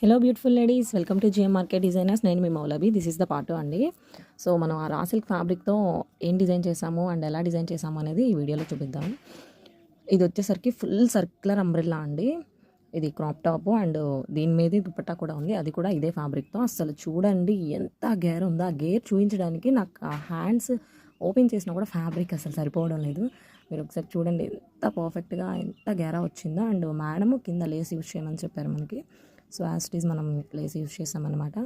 Hello beautiful ladies, welcome to GM market designers. నేను మీ మౌలవి. This is the part అండి. So మనం ఆ raw silk ఫ్యాబ్రిక్తో ఏం డిజైన్ చేసాము అండ్ ఎలా డిజైన్ చేసాము అనేది ఈ వీడియోలో చూపిద్దాం. ఇది వచ్చేసరికి ఫుల్ సర్క్యులర్ అంబ్రెల్లా అండి. ఇది క్రాప్ టాప్ అండ్ దీని మీద దుపట్టా కూడా ఉంది, అది కూడా ఇదే ఫ్యాబ్రిక్తో. అసలు చూడండి ఎంత గేర్ ఉందో. ఆ గేర్ చూపించడానికి నాకు ఆ హ్యాండ్స్ ఓపెన్ చేసినా కూడా ఫ్యాబ్రిక్ అసలు సరిపోవడం లేదు. మీరు ఒకసారి చూడండి ఎంత పర్ఫెక్ట్గా ఎంత గేరా వచ్చిందో. అండ్ మేడము కింద లేస్ యూజ్ చేయమని చెప్పారు మనకి. సో యాజ్ ఇట్ ఈస్ మనం లేస్ యూజ్ చేసామన్నమాట.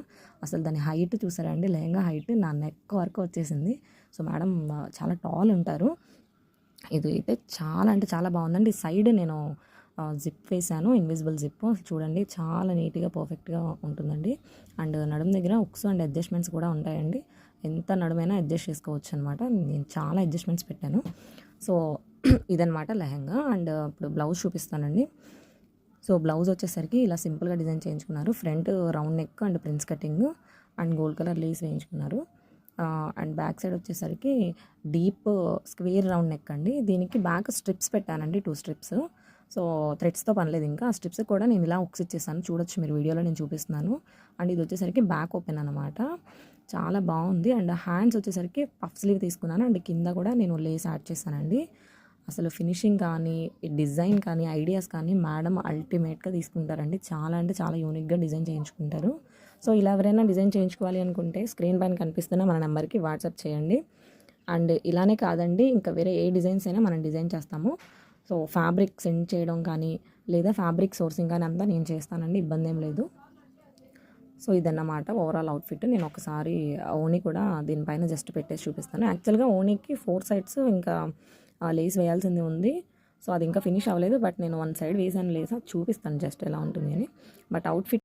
అసలు దాని హైట్ చూసారా అండి, లెహంగా హైట్ నా నెక్ వరకు వచ్చేసింది. సో మేడం చాలా టాల్ ఉంటారు. ఇది అయితే చాలా అంటే చాలా బాగుందండి. సైడ్ నేను జిప్ వేసాను, ఇన్విజిబుల్ జిప్. చూడండి చాలా నీట్గా పర్ఫెక్ట్గా ఉంటుందండి. అండ్ నడుము దగ్గర ఉక్స్ అండ్ అడ్జస్ట్మెంట్స్ కూడా ఉంటాయండి. ఎంత నడుమైనా అడ్జస్ట్ చేసుకోవచ్చు అనమాట. నేను చాలా అడ్జస్ట్మెంట్స్ పెట్టాను. సో ఇదనమాట లెహంగా. అండ్ ఇప్పుడు బ్లౌజ్ చూపిస్తానండి. సో బ్లౌజ్ వచ్చేసరికి ఇలా సింపుల్గా డిజైన్ చేయించుకున్నారు. Front round neck and prince cutting and gold colour lace వేయించుకున్నారు. అండ్ బ్యాక్ సైడ్ వచ్చేసరికి డీప్ స్క్వేర్ రౌండ్ నెక్ అండి. దీనికి బ్యాక్ స్ట్రిప్స్ పెట్టానండి, 2 స్ట్రిప్స్. సో థ్రెడ్స్తో పనిలేదు. ఇంకా ఆ స్ట్రిప్స్ కూడా నేను ఇలా ఉక్స్ ఇచ్చేసాను, చూడొచ్చు మీరు వీడియోలో నేను చూపిస్తున్నాను. అండ్ ఇది వచ్చేసరికి బ్యాక్ ఓపెన్ అనమాట. చాలా బాగుంది. అండ్ హ్యాండ్స్ వచ్చేసరికి పఫ్ స్లీవ్ తీసుకున్నాను. అండ్ కింద కూడా నేను లేస్ యాడ్ చేశానండి. అసలు ఫినిషింగ్ కానీ, డిజైన్ కానీ, ఐడియాస్ కానీ మేడం అల్టిమేట్గా తీసుకుంటారండి. చాలా అంటే చాలా యూనిక్గా డిజైన్ చేయించుకుంటారు. సో ఇలా ఎవరైనా డిజైన్ చేయించుకోవాలి అనుకుంటే స్క్రీన్ పైన కనిపిస్తున్న మన నెంబర్కి వాట్సాప్ చేయండి. అండ్ ఇలానే కాదండి, ఇంకా వేరే ఏ డిజైన్స్ అయినా మనం డిజైన్ చేస్తాము. సో ఫ్యాబ్రిక్ సెండ్ చేయడం కానీ లేదా ఫ్యాబ్రిక్ సోర్సింగ్ కానీ అంతా నేను చేస్తానండి, ఇబ్బంది ఏం లేదు. సో ఇదన్నమాట ఓవరాల్ అవుట్ఫిట్. నేను ఒకసారి ఓనీ కూడా దీనిపైన జస్ట్ పెట్టేసి చూపిస్తాను. యాక్చువల్గా ఓనీకి 4 సైడ్స్ ఇంకా లేస్ వేయాల్సింది ఉంది. సో అది ఇంకా ఫినిష్ అవ్వలేదు. బట్ నేను 1 సైడ్ వేసాను లేస్, అది చూపిస్తాను జస్ట్ ఎలా ఉంటుంది అని. But outfit